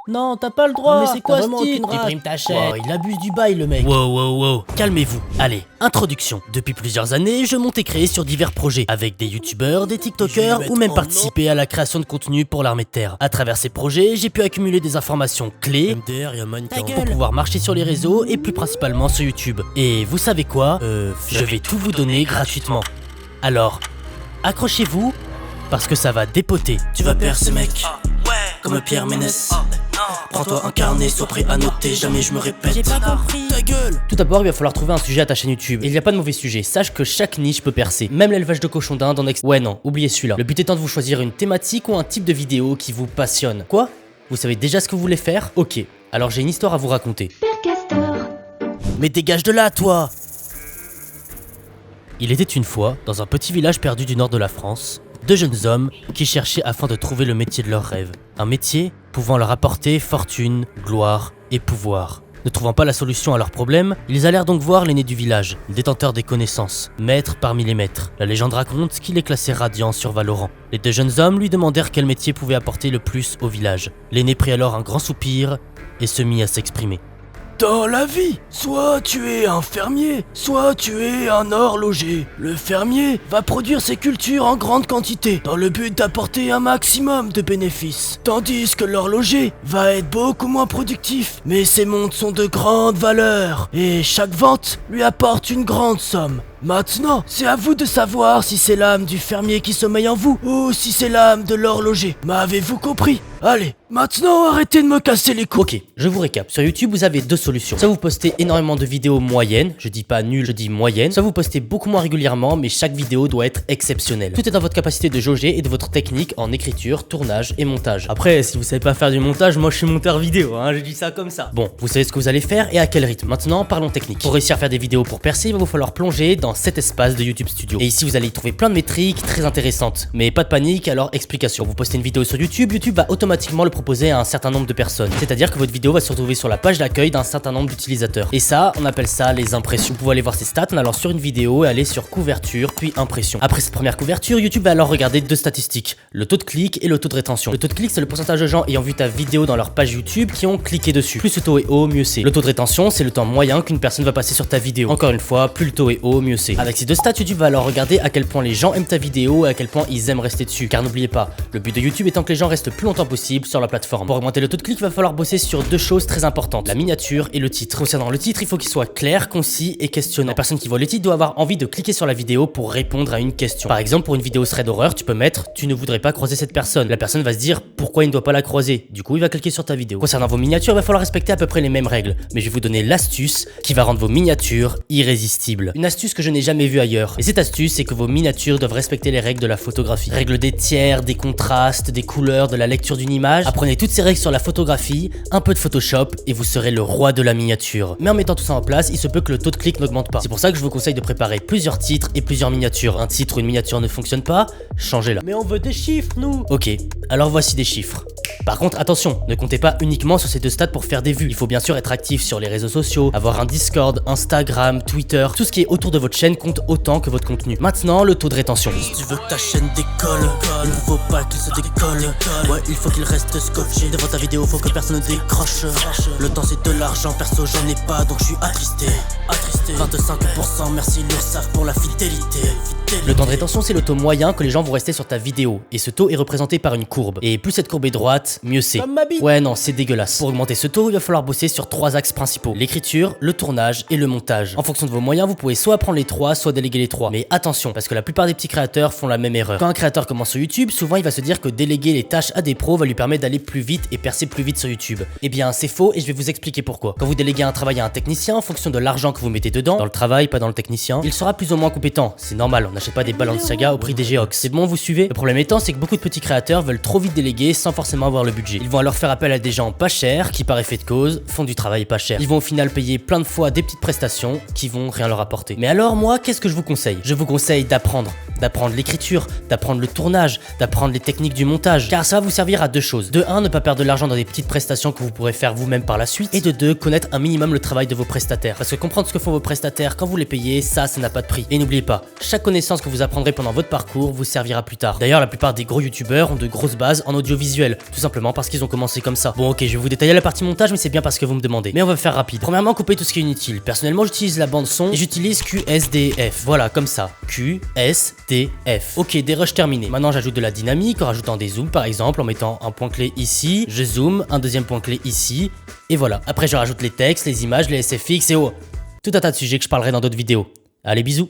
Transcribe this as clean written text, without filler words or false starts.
Non, t'as pas le droit. Mais c'est quoi ce type? Déprime ta chaîne. Oh, il abuse du bail le mec. Wow, calmez-vous. Allez, introduction. Depuis plusieurs années, je monte et crée sur divers projets, avec des youtubeurs, des tiktokers ou même participer à la création de contenu pour l'armée de terre. À travers ces projets, j'ai pu accumuler des informations clés pour pouvoir marcher sur les réseaux et plus principalement sur YouTube. Et vous savez quoi? Je vais tout vous donner gratuitement. Alors, accrochez-vous, parce que ça va dépoter. Tu vas percer mec, comme Pierre Ménès. Prends-toi un carnet, sois prêt à noter, jamais je me répète. J'ai pas compris. Ta gueule. Tout d'abord, il va falloir trouver un sujet à ta chaîne YouTube. Et il n'y a pas de mauvais sujet, sache que chaque niche peut percer. Même l'élevage de cochons d'Inde en Ouais non, oubliez celui-là. Le but étant de vous choisir une thématique ou un type de vidéo qui vous passionne. Quoi? Vous savez déjà ce que vous voulez faire? Ok, alors j'ai une histoire à vous raconter. Père Castor. Mais dégage de là, toi! Il était une fois, dans un petit village perdu du nord de la France, deux jeunes hommes qui cherchaient afin de trouver le métier de leurs rêves. Un métier pouvant leur apporter fortune, gloire et pouvoir. Ne trouvant pas la solution à leurs problèmes, ils allèrent donc voir l'aîné du village, détenteur des connaissances, maître parmi les maîtres. La légende raconte qu'il est classé radiant sur Valorant. Les deux jeunes hommes lui demandèrent quel métier pouvait apporter le plus au village. L'aîné prit alors un grand soupir et se mit à s'exprimer. Dans la vie, soit tu es un fermier, soit tu es un horloger. Le fermier va produire ses cultures en grande quantité, dans le but d'apporter un maximum de bénéfices. Tandis que l'horloger va être beaucoup moins productif, mais ses montres sont de grande valeur, et chaque vente lui apporte une grande somme. Maintenant, c'est à vous de savoir si c'est l'âme du fermier qui sommeille en vous, ou si c'est l'âme de l'horloger. M'avez-vous compris? Allez, maintenant arrêtez de me casser les couilles. Ok, je vous récap. Sur YouTube, vous avez deux solutions. Soit vous postez énormément de vidéos moyennes, je dis pas nul, je dis moyennes. Soit vous postez beaucoup moins régulièrement, mais chaque vidéo doit être exceptionnelle. Tout est dans votre capacité de jauger et de votre technique en écriture, tournage et montage. Après, si vous savez pas faire du montage, moi je suis monteur vidéo, je dis ça comme ça. Bon, vous savez ce que vous allez faire et à quel rythme. Maintenant, parlons technique. Pour réussir à faire des vidéos pour percer, il va vous falloir plonger dans cet espace de YouTube Studio. Et ici, vous allez y trouver plein de métriques très intéressantes. Mais pas de panique, alors explication. Vous postez une vidéo sur YouTube, YouTube va automatiquement le proposer à un certain nombre de personnes. C'est-à-dire que votre vidéo va se retrouver sur la page d'accueil d'un certain nombre d'utilisateurs. Et ça, on appelle ça les impressions. Vous pouvez aller voir ces stats en allant sur une vidéo et aller sur couverture, puis impression. Après cette première couverture, YouTube va alors regarder deux statistiques, le taux de clic et le taux de rétention. Le taux de clic, c'est le pourcentage de gens ayant vu ta vidéo dans leur page YouTube qui ont cliqué dessus. Plus le taux est haut, mieux c'est. Le taux de rétention, c'est le temps moyen qu'une personne va passer sur ta vidéo. Encore une fois, plus le taux est haut, mieux c'est. Avec ces deux stats, YouTube va alors regarder à quel point les gens aiment ta vidéo et à quel point ils aiment rester dessus. Car n'oubliez pas, le but de YouTube étant que les gens restent le plus longtemps possible sur la plateforme. Pour augmenter le taux de clic, il va falloir bosser sur deux choses très importantes, la miniature et le titre. Concernant le titre, il faut qu'il soit clair, concis et questionnant. La personne qui voit le titre doit avoir envie de cliquer sur la vidéo pour répondre à une question. Par exemple, pour une vidéo thread horreur, tu peux mettre « Tu ne voudrais pas croiser cette personne ». La personne va se dire « Pourquoi il ne doit pas la croiser ?» Du coup, il va cliquer sur ta vidéo. Concernant vos miniatures, il va falloir respecter à peu près les mêmes règles. Mais je vais vous donner l'astuce qui va rendre vos miniatures irrésistibles. Une astuce que je n'ai jamais vue ailleurs. Et cette astuce, c'est que vos miniatures doivent respecter les règles de la photographie. Règles des tiers, des contrastes, des couleurs, de la lecture d'une image. Apprenez toutes ces règles sur la photographie, un peu de Photoshop et vous serez le roi de la miniature. Mais en mettant tout ça en place, il se peut que le taux de clic n'augmente pas. C'est pour ça que je vous conseille de préparer plusieurs titres et plusieurs miniatures. Un titre ou une miniature ne fonctionne pas, changez-la. Mais on veut des chiffres, nous. Ok, alors voici des chiffres. Par contre, attention, ne comptez pas uniquement sur ces deux stats pour faire des vues. Il faut bien sûr être actif sur les réseaux sociaux, avoir un Discord, Instagram, Twitter. Tout ce qui est autour de votre chaîne compte autant que votre contenu. Maintenant, le taux de rétention. Si tu veux que ta chaîne décolle, il ne faut pas qu'il se décolle. Ouais, il faut qu'il reste scotché. Devant ta vidéo, faut que personne ne décroche. Le temps c'est de l'argent, perso j'en ai pas, donc je suis attristé. 25%, merci l'URSSAF pour la fidélité. Le temps de rétention, c'est le taux moyen que les gens vont rester sur ta vidéo. Et ce taux est représenté par une courbe. Et plus cette courbe est droite, mieux c'est. Comme ma bite. Ouais, non, c'est dégueulasse. Pour augmenter ce taux, il va falloir bosser sur trois axes principaux. L'écriture, le tournage et le montage. En fonction de vos moyens, vous pouvez soit apprendre les trois, soit déléguer les trois. Mais attention, parce que la plupart des petits créateurs font la même erreur. Quand un créateur commence sur YouTube, souvent il va se dire que déléguer les tâches à des pros va lui permettre d'aller plus vite et percer plus vite sur YouTube. Eh bien, c'est faux et je vais vous expliquer pourquoi. Quand vous déléguez un travail à un technicien, en fonction de l'argent que vous mettez dedans, dans le travail, pas dans le technicien, il sera plus ou moins compétent. C'est normal, on n'achète pas des Balenciaga au prix des Geox. C'est bon, vous suivez? Le problème étant, c'est que beaucoup de petits créateurs veulent trop vite déléguer sans forcément avoir le budget. Ils vont alors faire appel à des gens pas chers qui, par effet de cause, font du travail pas cher. Ils vont au final payer plein de fois des petites prestations qui vont rien leur apporter. Mais alors moi, qu'est-ce que je vous conseille? Je vous conseille d'apprendre l'écriture, d'apprendre le tournage, d'apprendre les techniques du montage, car ça va vous servir à deux choses. De 1, ne pas perdre de l'argent dans des petites prestations que vous pourrez faire vous-même par la suite, et de 2, connaître un minimum le travail de vos prestataires. Parce que comprendre ce que font vos prestataires quand vous les payez, ça n'a pas de prix. Et n'oubliez pas, chaque connaissance que vous apprendrez pendant votre parcours vous servira plus tard. D'ailleurs, la plupart des gros youtubeurs ont de grosses bases en audiovisuel, tout simplement parce qu'ils ont commencé comme ça. Bon ok, je vais vous détailler la partie montage, mais c'est bien parce que vous me demandez. Mais on va faire rapide. Premièrement, couper tout ce qui est inutile. Personnellement, j'utilise la bande son et j'utilise QSDF. Voilà, comme ça. QSDF. Ok, des rushs terminés. Maintenant, j'ajoute de la dynamique en rajoutant des zooms par exemple, en mettant un point clé ici. Je zoome, un deuxième point clé ici. Et voilà. Après, je rajoute les textes, les images, les SFX et tout un tas de sujets que je parlerai dans d'autres vidéos. Allez, bisous.